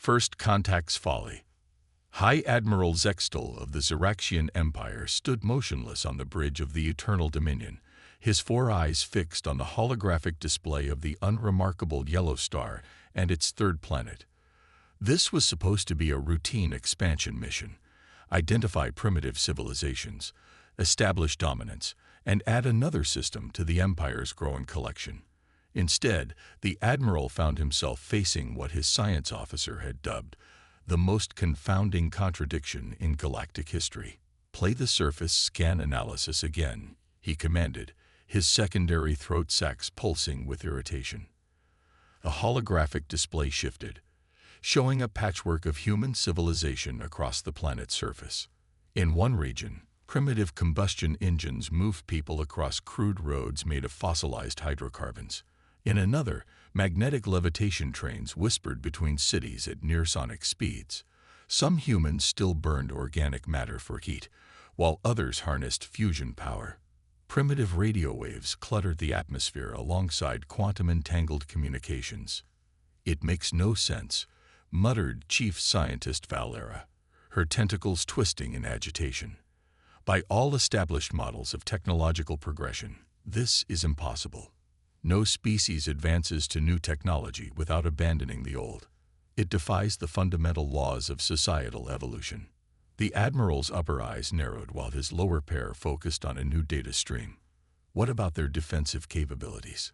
First Contact's Folly. High Admiral Zextal of the Xeraxian Empire stood motionless on the bridge of the Eternal Dominion, his four eyes fixed on the holographic display of the unremarkable yellow star and its third planet. This was supposed to be a routine expansion mission: identify primitive civilizations, establish dominance, and add another system to the Empire's growing collection. Instead, the Admiral found himself facing what his science officer had dubbed the most confounding contradiction in galactic history. "Play the surface scan analysis again," he commanded, his secondary throat sacs pulsing with irritation. The holographic display shifted, showing a patchwork of human civilization across the planet's surface. In one region, primitive combustion engines moved people across crude roads made of fossilized hydrocarbons. In another, magnetic levitation trains whispered between cities at near-sonic speeds. Some humans still burned organic matter for heat, while others harnessed fusion power. Primitive radio waves cluttered the atmosphere alongside quantum-entangled communications. "It makes no sense," muttered Chief Scientist Valera, her tentacles twisting in agitation. "By all established models of technological progression, this is impossible. No species advances to new technology without abandoning the old. It defies the fundamental laws of societal evolution." The Admiral's upper eyes narrowed while his lower pair focused on a new data stream. "What about their defensive capabilities?"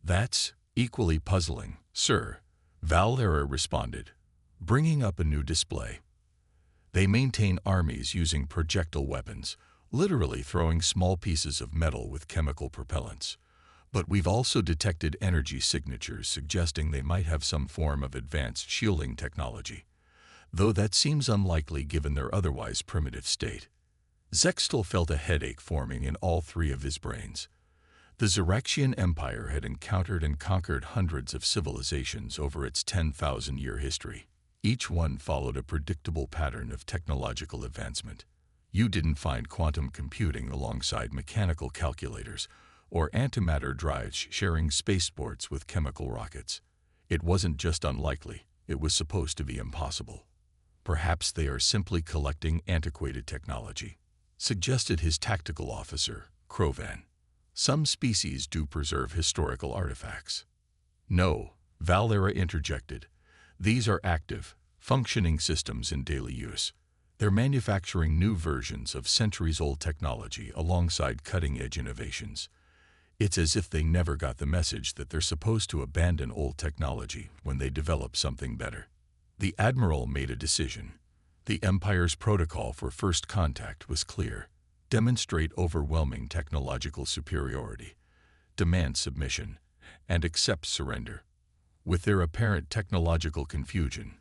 "That's equally puzzling, sir," Valera responded, bringing up a new display. "They maintain armies using projectile weapons, literally throwing small pieces of metal with chemical propellants. But we've also detected energy signatures suggesting they might have some form of advanced shielding technology, though that seems unlikely given their otherwise primitive state." Zextal felt a headache forming in all three of his brains. The Xeraxian Empire had encountered and conquered hundreds of civilizations over its 10,000-year history. Each one followed a predictable pattern of technological advancement. You didn't find quantum computing alongside mechanical calculators or antimatter drives sharing spaceports with chemical rockets. It wasn't just unlikely, it was supposed to be impossible. "Perhaps they are simply collecting antiquated technology," suggested his tactical officer, Krovan. "Some species do preserve historical artifacts." "No," Valera interjected. "These are active, functioning systems in daily use. They're manufacturing new versions of centuries-old technology alongside cutting-edge innovations. It's as if they never got the message that they're supposed to abandon old technology when they develop something better." The Admiral made a decision. The Empire's protocol for first contact was clear: demonstrate overwhelming technological superiority, demand submission, and accept surrender. With their apparent technological confusion,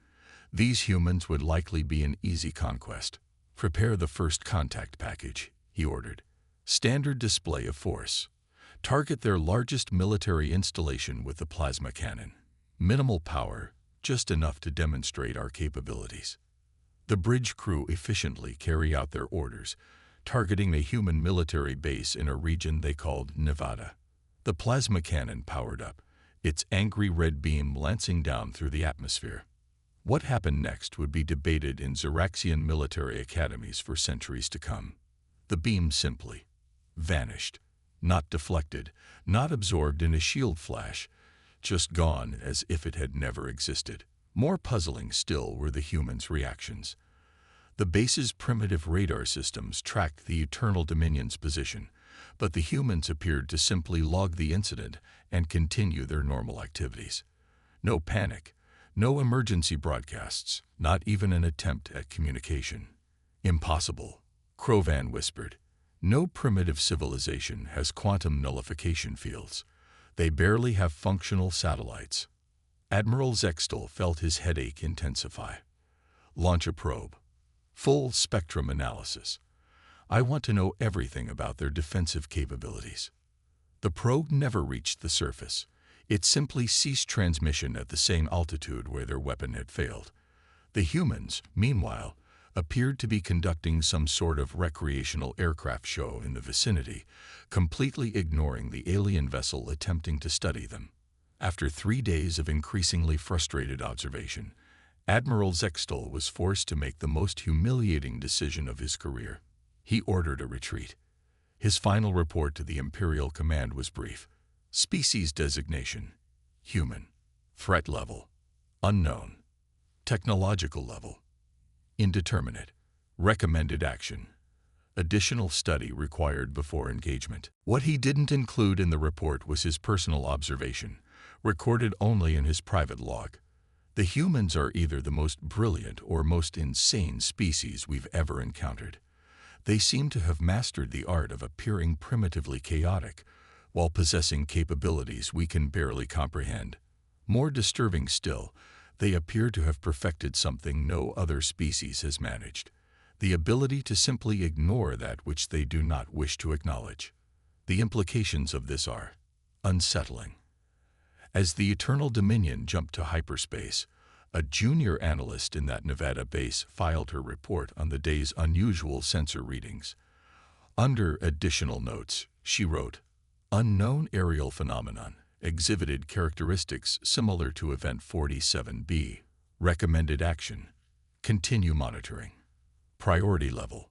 these humans would likely be an easy conquest. "Prepare the first contact package," he ordered. "Standard display of force. Target their largest military installation with the plasma cannon. Minimal power, just enough to demonstrate our capabilities." The bridge crew efficiently carry out their orders, targeting a human military base in a region they called Nevada. The plasma cannon powered up, its angry red beam lancing down through the atmosphere. What happened next would be debated in Xeraxian military academies for centuries to come. The beam simply vanished, not deflected, not absorbed in a shield flash, just gone as if it had never existed. More puzzling still were the humans' reactions. The base's primitive radar systems tracked the Eternal Dominion's position, but the humans appeared to simply log the incident and continue their normal activities. No panic, no emergency broadcasts, not even an attempt at communication. "Impossible," Krovan whispered. "No primitive civilization has quantum nullification fields. They barely have functional satellites." Admiral Zextal felt his headache intensify. "Launch a probe. Full spectrum analysis. I want to know everything about their defensive capabilities." The probe never reached the surface. It simply ceased transmission at the same altitude where their weapon had failed. The humans, meanwhile, appeared to be conducting some sort of recreational aircraft show in the vicinity, completely ignoring the alien vessel attempting to study them. After 3 days of increasingly frustrated observation, Admiral Zextol was forced to make the most humiliating decision of his career. He ordered a retreat. His final report to the Imperial Command was brief. Species designation: human. Threat level: unknown. Technological level: indeterminate. Recommended action: additional study required before engagement. What he didn't include in the report was his personal observation, recorded only in his private log. The humans are either the most brilliant or most insane species we've ever encountered. They seem to have mastered the art of appearing primitively chaotic, while possessing capabilities we can barely comprehend. More disturbing still, they appear to have perfected something no other species has managed: the ability to simply ignore that which they do not wish to acknowledge. The implications of this are unsettling. As the Eternal Dominion jumped to hyperspace, a junior analyst in that Nevada base filed her report on the day's unusual sensor readings. Under additional notes, she wrote, "Unknown aerial phenomenon exhibited characteristics similar to Event 47B. Recommended action: continue monitoring. Priority level: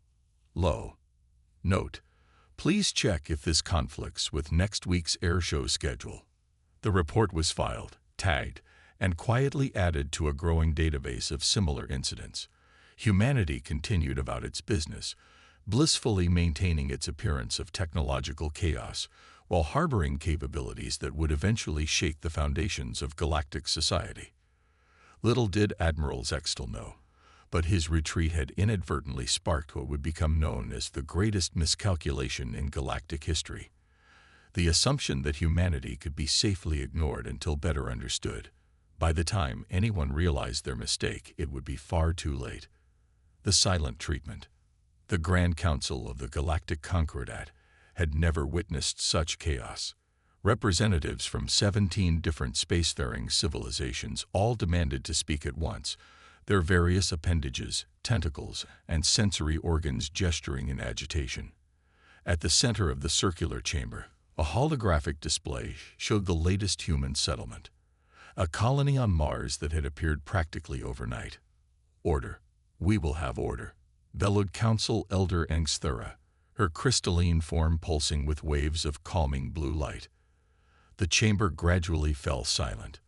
low. Note: please check if this conflicts with next week's airshow schedule." The report was filed, tagged, and quietly added to a growing database of similar incidents. Humanity continued about its business, blissfully maintaining its appearance of technological chaos, while harboring capabilities that would eventually shake the foundations of galactic society. Little did Admiral Zextol know, but his retreat had inadvertently sparked what would become known as the greatest miscalculation in galactic history: the assumption that humanity could be safely ignored until better understood. By the time anyone realized their mistake, it would be far too late. The silent treatment. The Grand Council of the Galactic Concordat had never witnessed such chaos. Representatives from 17 different spacefaring civilizations all demanded to speak at once, their various appendages, tentacles, and sensory organs gesturing in agitation. At the center of the circular chamber, a holographic display showed the latest human settlement, a colony on Mars that had appeared practically overnight. "Order. We will have order," bellowed Council Elder Angsthura, her crystalline form pulsing with waves of calming blue light. The chamber gradually fell silent.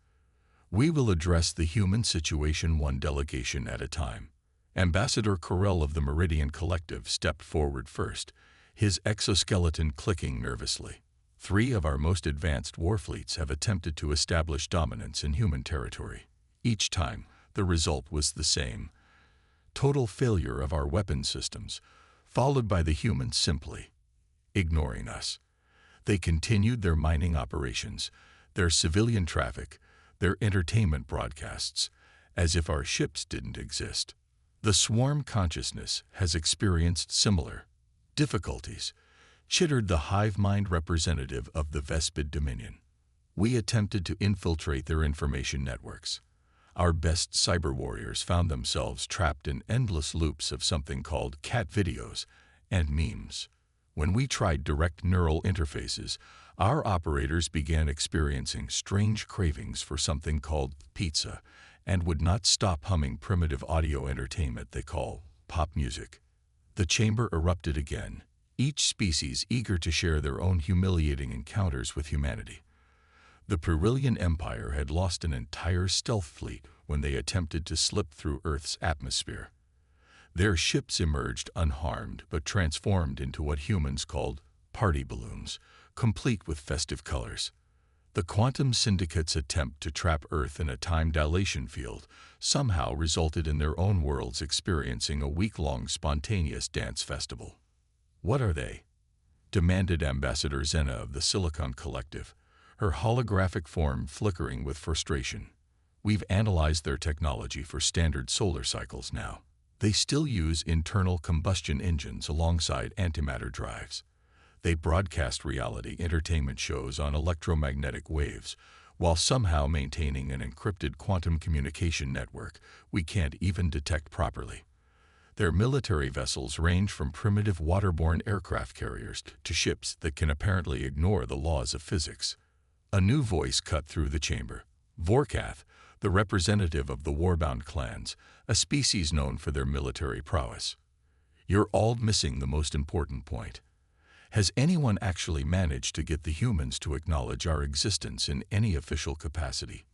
"We will address the human situation one delegation at a time." Ambassador Corell of the Meridian Collective stepped forward first, his exoskeleton clicking nervously. "3 of our most advanced warfleets have attempted to establish dominance in human territory. Each time, the result was the same: total failure of our weapon systems, followed by the humans simply ignoring us. They continued their mining operations, their civilian traffic, their entertainment broadcasts, as if our ships didn't exist. The swarm consciousness has experienced similar difficulties," chittered the hive mind representative of the Vespid Dominion. "We attempted to infiltrate their information networks. Our best cyber warriors found themselves trapped in endless loops of something called cat videos and memes. When we tried direct neural interfaces, our operators began experiencing strange cravings for something called pizza and would not stop humming primitive audio entertainment they call pop music." The chamber erupted again, each species eager to share their own humiliating encounters with humanity. The Perillian Empire had lost an entire stealth fleet when they attempted to slip through Earth's atmosphere. Their ships emerged unharmed but transformed into what humans called party balloons, complete with festive colors. The Quantum Syndicate's attempt to trap Earth in a time dilation field somehow resulted in their own worlds experiencing a week-long spontaneous dance festival. "What are they?" demanded Ambassador Zena of the Silicon Collective, her holographic form flickering with frustration. "We've analyzed their technology for standard solar cycles now. They still use internal combustion engines alongside antimatter drives. They broadcast reality entertainment shows on electromagnetic waves, while somehow maintaining an encrypted quantum communication network we can't even detect properly. Their military vessels range from primitive waterborne aircraft carriers to ships that can apparently ignore the laws of physics." A new voice cut through the chamber. Vorkath, the representative of the warbound clans, a species known for their military prowess. You're all missing the most important point. Has anyone actually managed to get the humans to acknowledge our existence in any official capacity?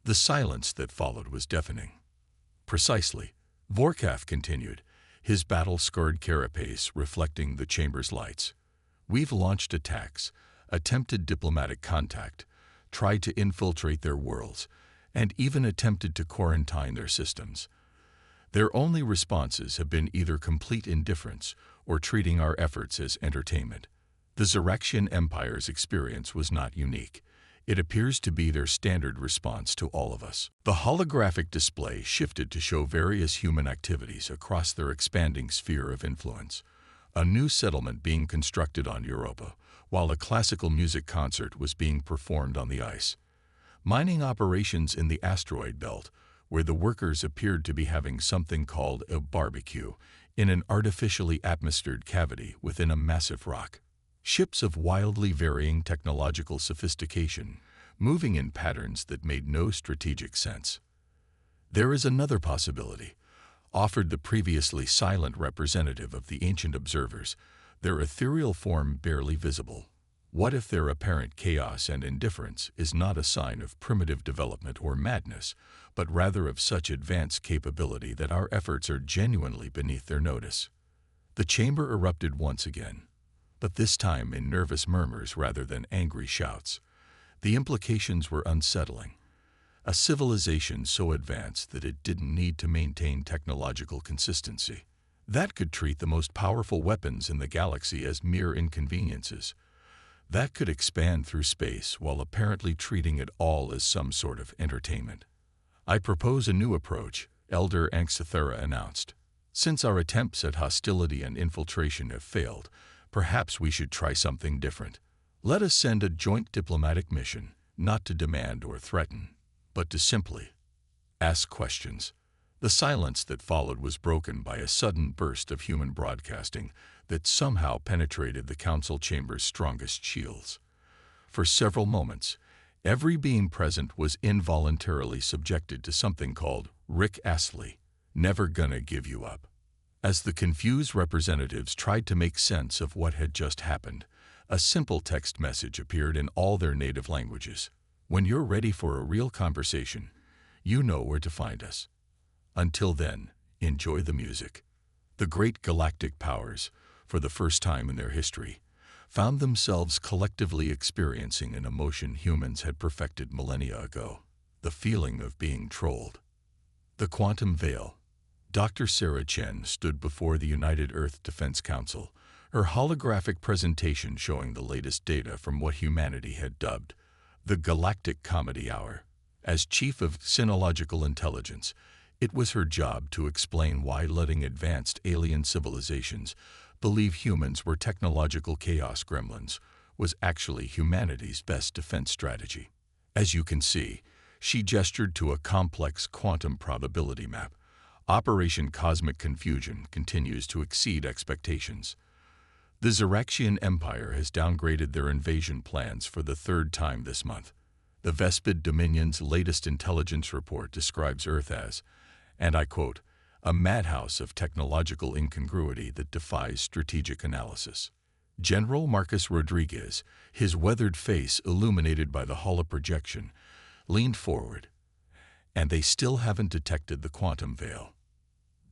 The silence that followed was deafening. Precisely, Vorkath continued, his battle-scarred carapace reflecting the chamber's lights. We've launched attacks, attempted diplomatic contact, tried to infiltrate their worlds, and even attempted to quarantine their systems. Their only responses have been either complete indifference or treating our efforts as entertainment. The Xeraxian Empire's experience was not unique. It appears to be their standard response to all of us. The holographic display shifted to show various human activities across their expanding sphere of influence. A new settlement being constructed on Europa, while a classical music concert was being performed on the ice. Mining operations in the asteroid belt, where the workers appeared to be having something called a barbecue in an artificially atmosphered cavity within a massive rock. Ships of wildly varying technological sophistication, moving in patterns that made no strategic sense. There is another possibility, offered the previously silent representative of the ancient observers, their ethereal form barely visible. What if their apparent chaos and indifference is not a sign of primitive development or madness, but rather of such advanced capability that our efforts are genuinely beneath their notice? The chamber erupted once again, but this time in nervous murmurs rather than angry shouts. The implications were unsettling. A civilization so advanced that it didn't need to maintain technological consistency. That could treat the most powerful weapons in the galaxy as mere inconveniences. That could expand through space while apparently treating it all as some sort of entertainment. I propose a new approach, Elder Anxithera announced. Since our attempts at hostility and infiltration have failed, perhaps we should try something different. Let us send a joint diplomatic mission, not to demand or threaten, but to simply ask questions. The silence that followed was broken by a sudden burst of human broadcasting that somehow penetrated the council chamber's strongest shields. For several moments, every being present was involuntarily subjected to something called Rick Astley, never gonna give you up. As the confused representatives tried to make sense of what had just happened, a simple text message appeared in all their native languages. When you're ready for a real conversation, you know where to find us. Until then, enjoy the music. The great galactic powers, for the first time in their history, found themselves collectively experiencing an emotion humans had perfected millennia ago, the feeling of being trolled. The quantum veil. Dr. Sarah Chen stood before the United Earth Defense Council, her holographic presentation showing the latest data from what humanity had dubbed the Galactic Comedy Hour. As Chief of Sinological Intelligence, it was her job to explain why letting advanced alien civilizations believe humans were technological chaos gremlins was actually humanity's best defense strategy. As you can see, she gestured to a complex quantum probability map. Operation Cosmic Confusion continues to exceed expectations. The Xeraxian Empire has downgraded their invasion plans for the third time this month. The Vespid Dominion's latest intelligence report describes Earth as, and I quote, a madhouse of technological incongruity that defies strategic analysis. General Marcus Rodriguez, his weathered face illuminated by the holoprojection, leaned forward, and they still haven't detected the quantum veil.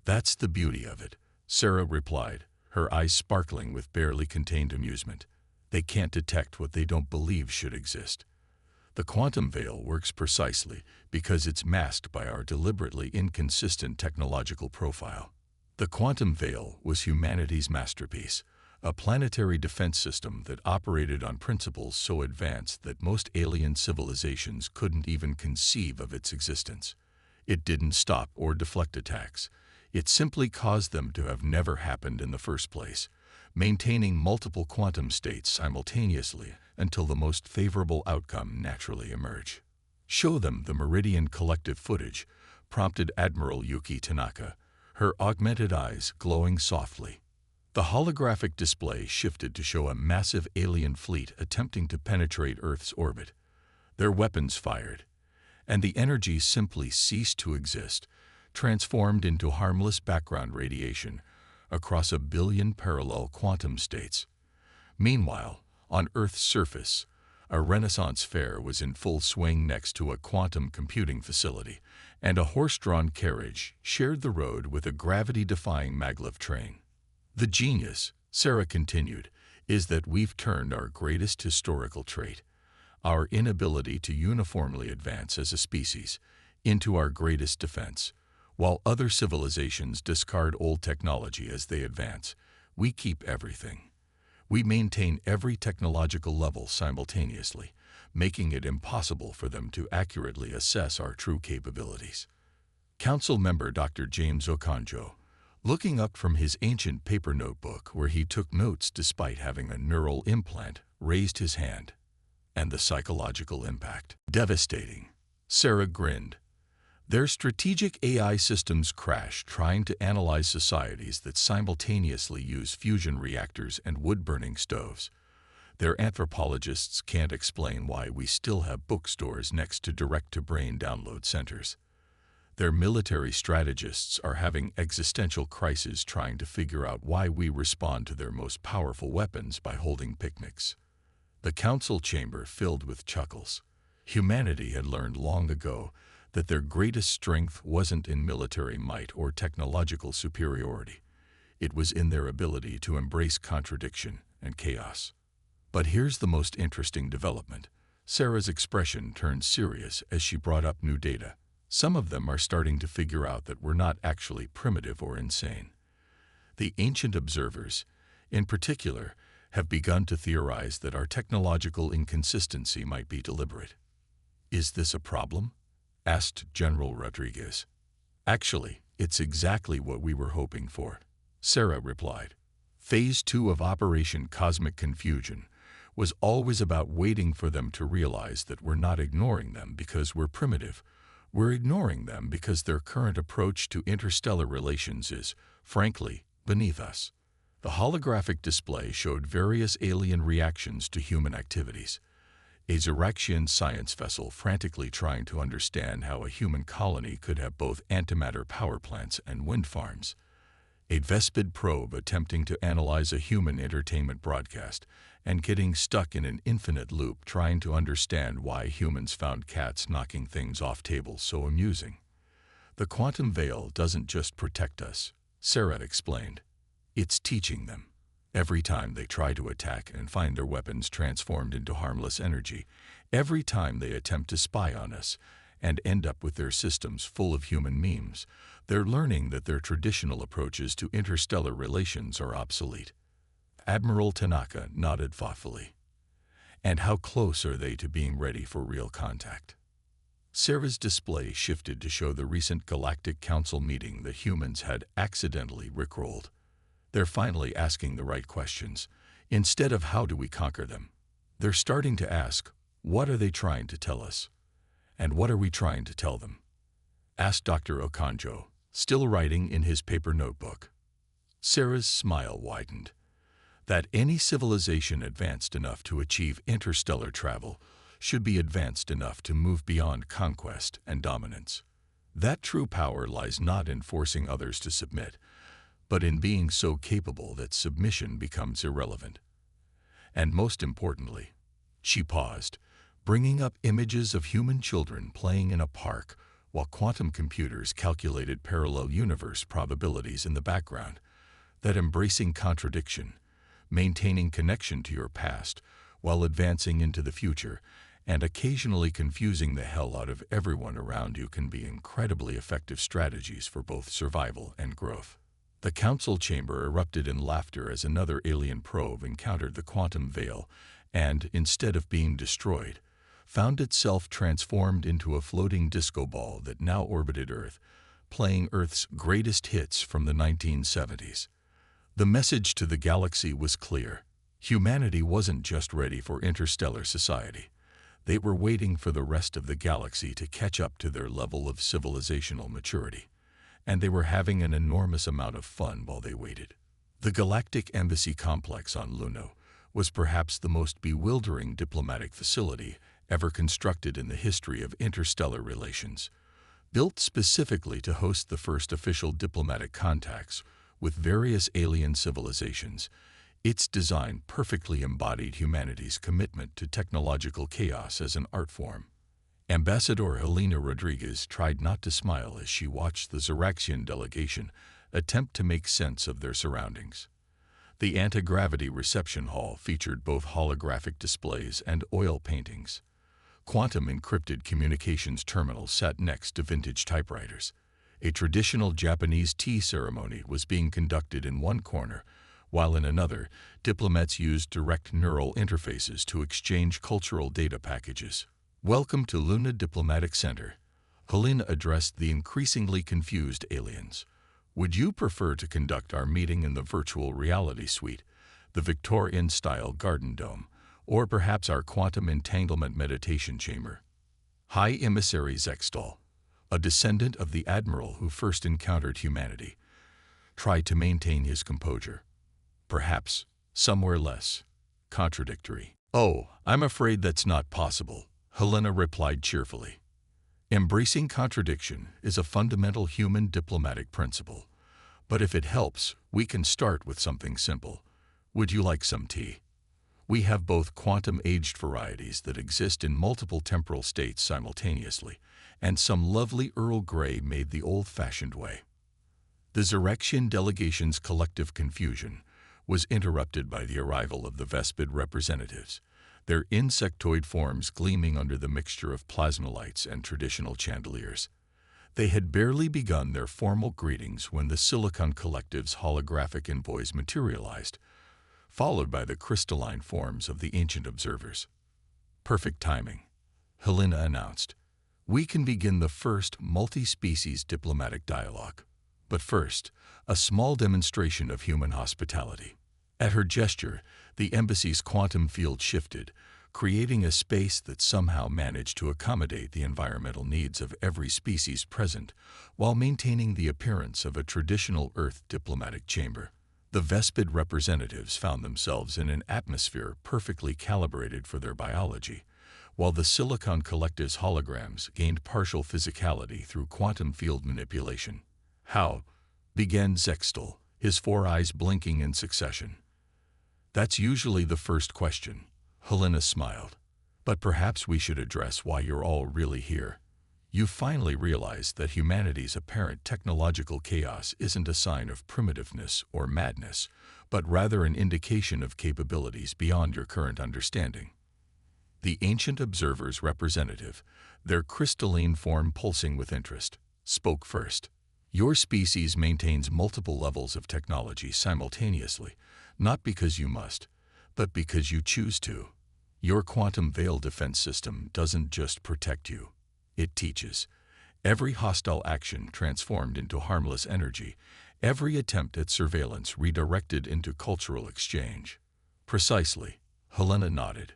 That's the beauty of it, Sarah replied, her eyes sparkling with barely contained amusement. They can't detect what they don't believe should exist. The quantum veil works precisely because it's masked by our deliberately inconsistent technological profile. The quantum veil was humanity's masterpiece, a planetary defense system that operated on principles so advanced that most alien civilizations couldn't even conceive of its existence. It didn't stop or deflect attacks. It simply caused them to have never happened in the first place, maintaining multiple quantum states simultaneously until the most favorable outcome naturally emerged. Show them the Meridian collective footage, prompted Admiral Yuki Tanaka, her augmented eyes glowing softly. The holographic display shifted to show a massive alien fleet attempting to penetrate Earth's orbit. Their weapons fired, and the energy simply ceased to exist, transformed into harmless background radiation across 1 billion parallel quantum states. Meanwhile, on Earth's surface, a Renaissance fair was in full swing next to a quantum computing facility, and a horse-drawn carriage shared the road with a gravity-defying maglev train. The genius, Sarah continued, is that we've turned our greatest historical trait, our inability to uniformly advance as a species, into our greatest defense. While other civilizations discard old technology as they advance, we keep everything. We maintain every technological level simultaneously, making it impossible for them to accurately assess our true capabilities. Council member Dr. James Okonjo, looking up from his ancient paper notebook where he took notes despite having a neural implant, raised his hand. And the psychological impact. Devastating. Sarah grinned. Their strategic AI systems crash trying to analyze societies that simultaneously use fusion reactors and wood-burning stoves. Their anthropologists can't explain why we still have bookstores next to direct-to-brain download centers. Their military strategists are having existential crises trying to figure out why we respond to their most powerful weapons by holding picnics. The council chamber filled with chuckles. Humanity had learned long ago that their greatest strength wasn't in military might or technological superiority. It was in their ability to embrace contradiction and chaos. But here's the most interesting development. Sarah's expression turned serious as she brought up new data. Some of them are starting to figure out that we're not actually primitive or insane. The ancient observers, in particular, have begun to theorize that our technological inconsistency might be deliberate. "Is this a problem?" asked General Rodriguez. "Actually, it's exactly what we were hoping for," Sarah replied. Phase 2 of Operation Cosmic Confusion was always about waiting for them to realize that we're not ignoring them because we're primitive. We're ignoring them because their current approach to interstellar relations is, frankly, beneath us. The holographic display showed various alien reactions to human activities. A Ziraxian science vessel frantically trying to understand how a human colony could have both antimatter power plants and wind farms. A Vespid probe attempting to analyze a human entertainment broadcast and getting stuck in an infinite loop trying to understand why humans found cats knocking things off tables so amusing. The quantum veil doesn't just protect us, Sarah explained. It's teaching them. Every time they try to attack and find their weapons transformed into harmless energy, every time they attempt to spy on us and end up with their systems full of human memes, they're learning that their traditional approaches to interstellar relations are obsolete. Admiral Tanaka nodded thoughtfully. And how close are they to being ready for real contact? Sarah's display shifted to show the recent Galactic Council meeting that humans had accidentally rickrolled. They're finally asking the right questions. Instead of how do we conquer them, they're starting to ask, what are they trying to tell us? And what are we trying to tell them? Asked Dr. Okonjo, still writing in his paper notebook. Sarah's smile widened. That any civilization advanced enough to achieve interstellar travel should be advanced enough to move beyond conquest and dominance. That true power lies not in forcing others to submit, but in being so capable that submission becomes irrelevant. And most importantly, she paused, bringing up images of human children playing in a park while quantum computers calculated parallel universe probabilities in the background, that embracing contradiction, maintaining connection to your past while advancing into the future, and occasionally confusing the hell out of everyone around you can be incredibly effective strategies for both survival and growth. The council chamber erupted in laughter as another alien probe encountered the quantum veil and, instead of being destroyed, found itself transformed into a floating disco ball that now orbited Earth, playing Earth's greatest hits from the 1970s. The message to the galaxy was clear. Humanity wasn't just ready for interstellar society. They were waiting for the rest of the galaxy to catch up to their level of civilizational maturity. And they were having an enormous amount of fun while they waited. The Galactic Embassy complex on Luno was perhaps the most bewildering diplomatic facility ever constructed in the history of interstellar relations. Built specifically to host the first official diplomatic contacts with various alien civilizations, its design perfectly embodied humanity's commitment to technological chaos as an art form. Ambassador Helena Rodriguez tried not to smile as she watched the Xeraxian delegation attempt to make sense of their surroundings. The anti-gravity reception hall featured both holographic displays and oil paintings. Quantum-encrypted communications terminals sat next to vintage typewriters. A traditional Japanese tea ceremony was being conducted in one corner, while in another, diplomats used direct neural interfaces to exchange cultural data packages. "Welcome to Luna Diplomatic Center," Helena addressed the increasingly confused aliens. "Would you prefer to conduct our meeting in the virtual reality suite, the Victorian-style garden dome, or perhaps our quantum entanglement meditation chamber?" High Emissary Zextal, a descendant of the admiral who first encountered humanity, tried to maintain his composure. Perhaps somewhere less contradictory. "Oh, I'm afraid that's not possible," Helena replied cheerfully. Embracing contradiction is a fundamental human diplomatic principle. But if it helps, we can start with something simple. Would you like some tea? We have both quantum-aged varieties that exist in multiple temporal states simultaneously, and some lovely Earl Grey made the old-fashioned way. The Xeraxian delegation's collective confusion was interrupted by the arrival of the Vespid representatives, their insectoid forms gleaming under the mixture of plasmolights and traditional chandeliers. They had barely begun their formal greetings when the Silicon Collective's holographic envoys materialized, followed by the crystalline forms of the ancient observers. "Perfect timing," Helena announced. "We can begin the first multi-species diplomatic dialogue. But first, a small demonstration of human hospitality." At her gesture, the embassy's quantum field shifted, creating a space that somehow managed to accommodate the environmental needs of every species present, while maintaining the appearance of a traditional Earth diplomatic chamber. The Vespid representatives found themselves in an atmosphere perfectly calibrated for their biology, while the Silicon Collective's holograms gained partial physicality through quantum field manipulation. "How?" began Zextal, his four eyes blinking in succession. "That's usually the first question," Helena smiled. "But perhaps we should address why you're all really here. You've finally realized that humanity's apparent technological chaos isn't a sign of primitiveness or madness, but rather an indication of capabilities beyond your current understanding." The ancient observer's representative, their crystalline form pulsing with interest, spoke first. "Your species maintains multiple levels of technology simultaneously, not because you must, but because you choose to. Your quantum veil defense system doesn't just protect you. It teaches. Every hostile action transformed into harmless energy, every attempt at surveillance redirected into cultural exchange." "Precisely," Helena nodded.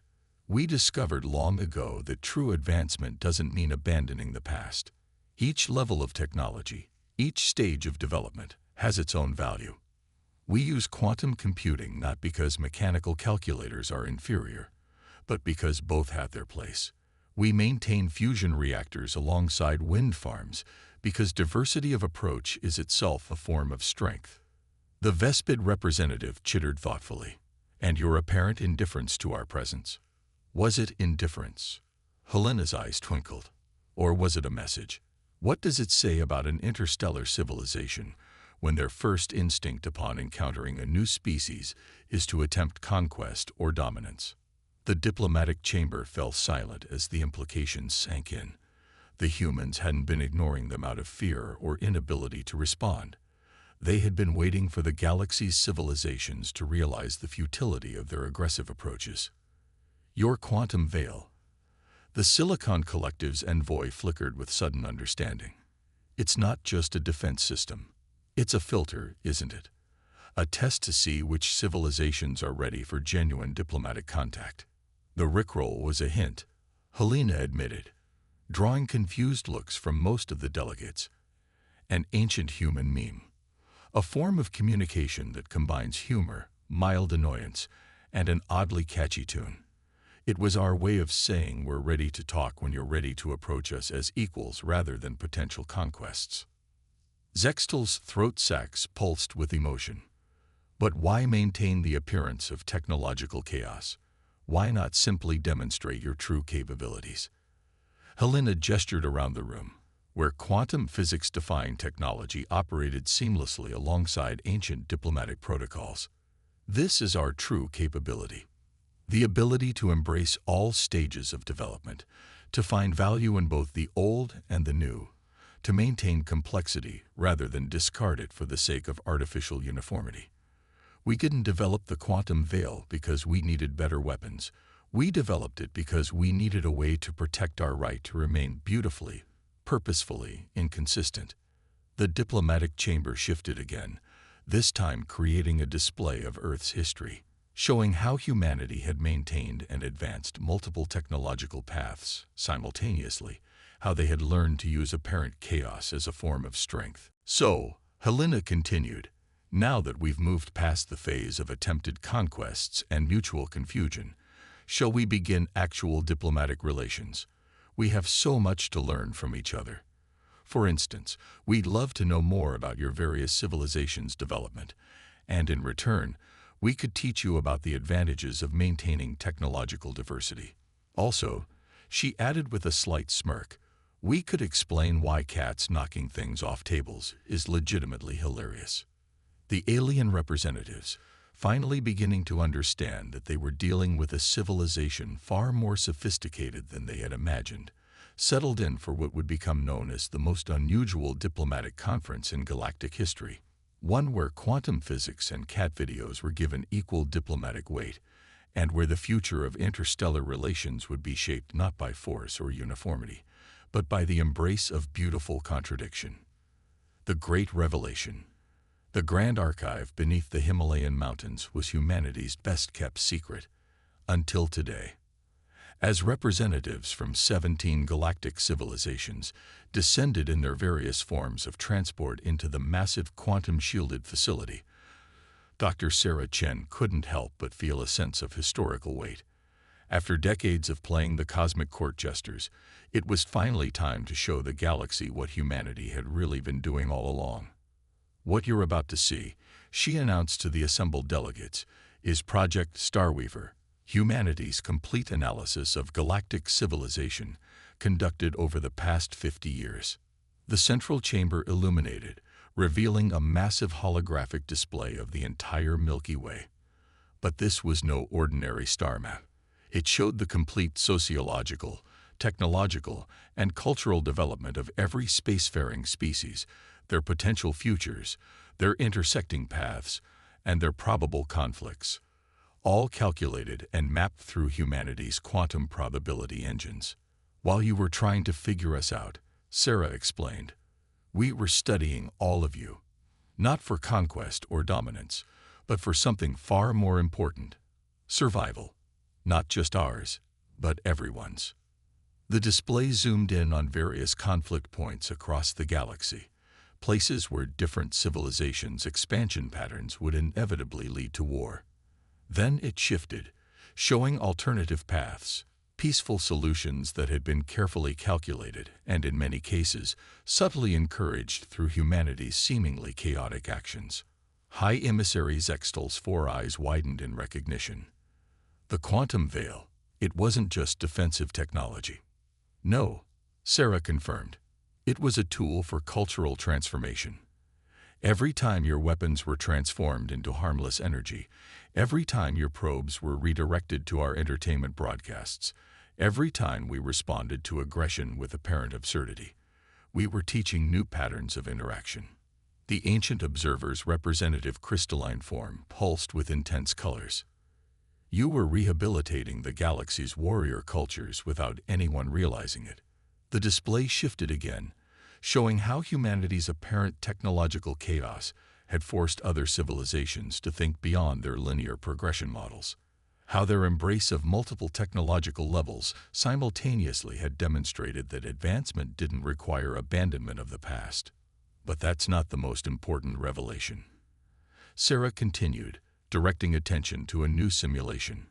"We discovered long ago that true advancement doesn't mean abandoning the past. Each level of technology, each stage of development, has its own value. We use quantum computing not because mechanical calculators are inferior, but because both have their place. We maintain fusion reactors alongside wind farms because diversity of approach is itself a form of strength." The Vespid representative chittered thoughtfully. "And your apparent indifference to our presence? Was it indifference?" Helena's eyes twinkled. "Or was it a message? What does it say about an interstellar civilization when their first instinct upon encountering a new species is to attempt conquest or dominance?" The diplomatic chamber fell silent as the implications sank in. The humans hadn't been ignoring them out of fear or inability to respond. They had been waiting for the galaxy's civilizations to realize the futility of their aggressive approaches. "Your quantum veil." The Silicon Collective's envoy flickered with sudden understanding. "It's not just a defense system. It's a filter, isn't it? A test to see which civilizations are ready for genuine diplomatic contact." The rickroll was a hint, Helena admitted, drawing confused looks from most of the delegates. An ancient human meme. A form of communication that combines humor, mild annoyance, and an oddly catchy tune. It was our way of saying we're ready to talk when you're ready to approach us as equals rather than potential conquests. Zextal's throat sacs pulsed with emotion. But why maintain the appearance of technological chaos? Why not simply demonstrate your true capabilities? Helena gestured around the room, where quantum physics-defying technology operated seamlessly alongside ancient diplomatic protocols. This is our true capability. The ability to embrace all stages of development, to find value in both the old and the new, to maintain complexity rather than discard it for the sake of artificial uniformity. We didn't develop the quantum veil because we needed better weapons. We developed it because we needed a way to protect our right to remain beautifully, purposefully inconsistent. The diplomatic chamber shifted again, this time creating a display of Earth's history, showing how humanity had maintained and advanced multiple technological paths simultaneously, how they had learned to use apparent chaos as a form of strength. So, Helena continued, now that we've moved past the phase of attempted conquests and mutual confusion, shall we begin actual diplomatic relations? We have so much to learn from each other. For instance, we'd love to know more about your various civilizations' development, and in return, we could teach you about the advantages of maintaining technological diversity. Also, she added with a slight smirk, we could explain why cats knocking things off tables is legitimately hilarious. The alien representatives, finally beginning to understand that they were dealing with a civilization far more sophisticated than they had imagined, settled in for what would become known as the most unusual diplomatic conference in galactic history, one where quantum physics and cat videos were given equal diplomatic weight, and where the future of interstellar relations would be shaped not by force or uniformity, but by the embrace of beautiful contradiction. The Great Revelation. The Grand Archive beneath the Himalayan mountains was humanity's best-kept secret, until today. As representatives from 17 galactic civilizations descended in their various forms of transport into the massive quantum-shielded facility, Dr. Sarah Chen couldn't help but feel a sense of historical weight. After decades of playing the cosmic court jesters, it was finally time to show the galaxy what humanity had really been doing all along. What you're about to see, she announced to the assembled delegates, is Project Starweaver, humanity's complete analysis of galactic civilization conducted over the past 50 years. The central chamber illuminated, revealing a massive holographic display of the entire Milky Way. But this was no ordinary star map. It showed the complete sociological, technological, and cultural development of every spacefaring species, their potential futures, their intersecting paths, and their probable conflicts, all calculated and mapped through humanity's quantum probability engines. While you were trying to figure us out, Sarah explained, we were studying all of you, not for conquest or dominance, but for something far more important, survival, not just ours, but everyone's. The display zoomed in on various conflict points across the galaxy, places where different civilizations' expansion patterns would inevitably lead to war. Then it shifted, showing alternative paths, peaceful solutions that had been carefully calculated and, in many cases, subtly encouraged through humanity's seemingly chaotic actions. High Emissary Zextal's four eyes widened in recognition. The quantum veil, it wasn't just defensive technology. No, Sarah confirmed. It was a tool for cultural transformation. Every time your weapons were transformed into harmless energy, every time your probes were redirected to our entertainment broadcasts, every time we responded to aggression with apparent absurdity, we were teaching new patterns of interaction. The ancient observer's representative crystalline form pulsed with intense colors. You were rehabilitating the galaxy's warrior cultures without anyone realizing it. The display shifted again, showing how humanity's apparent technological chaos had forced other civilizations to think beyond their linear progression models, how their embrace of multiple technological levels simultaneously had demonstrated that advancement didn't require abandonment of the past. But that's not the most important revelation. Sarah continued, directing attention to a new simulation.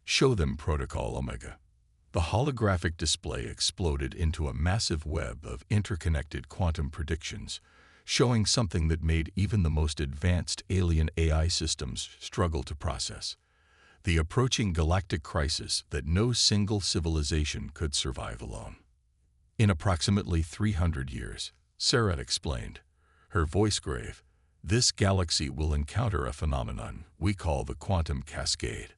Show them Protocol Omega. The holographic display exploded into a massive web of interconnected quantum predictions, showing something that made even the most advanced alien AI systems struggle to process: the approaching galactic crisis that no single civilization could survive alone. In approximately 300 years, Sarah explained, her voice grave, this galaxy will encounter a phenomenon we call the quantum cascade,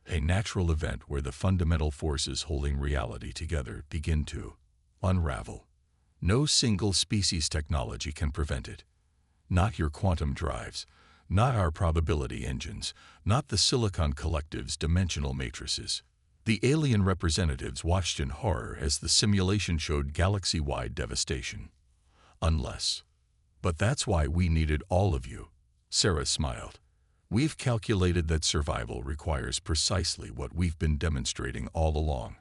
a natural event where the fundamental forces holding reality together begin to unravel. No single species technology can prevent it. Not your quantum drives, not our probability engines, not the Silicon Collective's dimensional matrices. The alien representatives watched in horror as the simulation showed galaxy-wide devastation. Unless. But that's why we needed all of you. Sarah smiled. We've calculated that survival requires precisely what we've been demonstrating all along: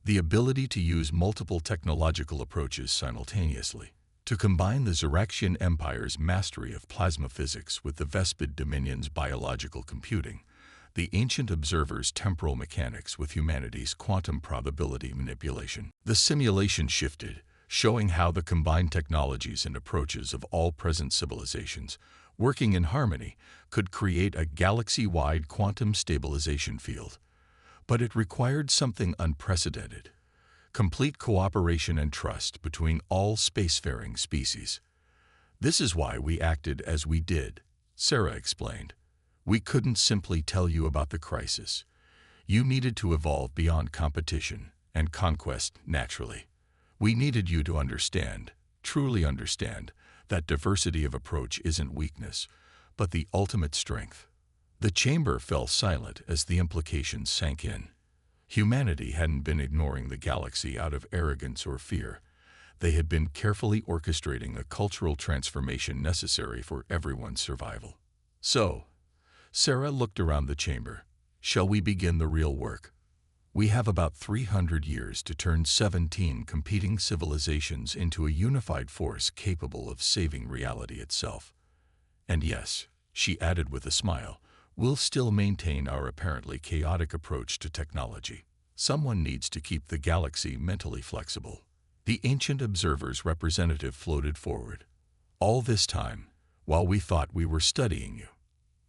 the ability to use multiple technological approaches simultaneously, to combine the Zeraxian Empire's mastery of plasma physics with the Vespid Dominion's biological computing, the ancient observer's temporal mechanics with humanity's quantum probability manipulation. The simulation shifted, showing how the combined technologies and approaches of all present civilizations, working in harmony, could create a galaxy-wide quantum stabilization field. But it required something unprecedented: complete cooperation and trust between all spacefaring species. This is why we acted as we did, Sarah explained. We couldn't simply tell you about the crisis. You needed to evolve beyond competition and conquest naturally. We needed you to understand, truly understand, that diversity of approach isn't weakness, but the ultimate strength. The chamber fell silent as the implications sank in. Humanity hadn't been ignoring the galaxy out of arrogance or fear. They had been carefully orchestrating a cultural transformation necessary for everyone's survival. So, Sarah looked around the chamber. Shall we begin the real work? We have about 300 years to turn 17 competing civilizations into a unified force capable of saving reality itself. And yes, she added with a smile, we'll still maintain our apparently chaotic approach to technology. Someone needs to keep the galaxy mentally flexible. The ancient observer's representative floated forward. All this time, while we thought we were studying you,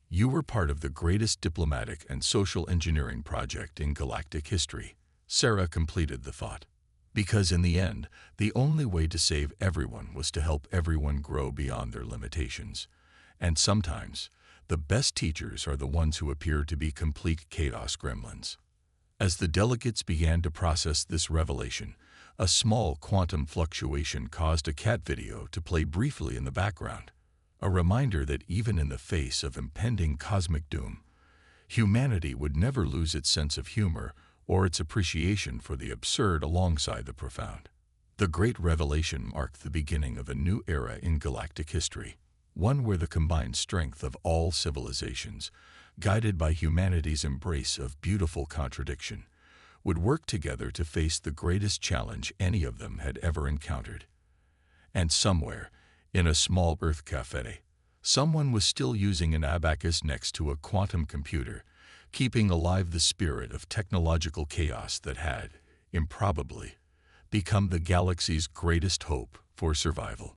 you were part of the greatest diplomatic and social engineering project in galactic history. Sarah completed the thought. Because in the end, the only way to save everyone was to help everyone grow beyond their limitations. And sometimes, the best teachers are the ones who appear to be complete chaos gremlins. As the delegates began to process this revelation, a small quantum fluctuation caused a cat video to play briefly in the background. A reminder that even in the face of impending cosmic doom, humanity would never lose its sense of humor or its appreciation for the absurd alongside the profound. The Great Revelation marked the beginning of a new era in galactic history, one where the combined strength of all civilizations, guided by humanity's embrace of beautiful contradiction, would work together to face the greatest challenge any of them had ever encountered. And somewhere, in a small Earth cafe, someone was still using an abacus next to a quantum computer, keeping alive the spirit of technological chaos that had, improbably, become the galaxy's greatest hope for survival.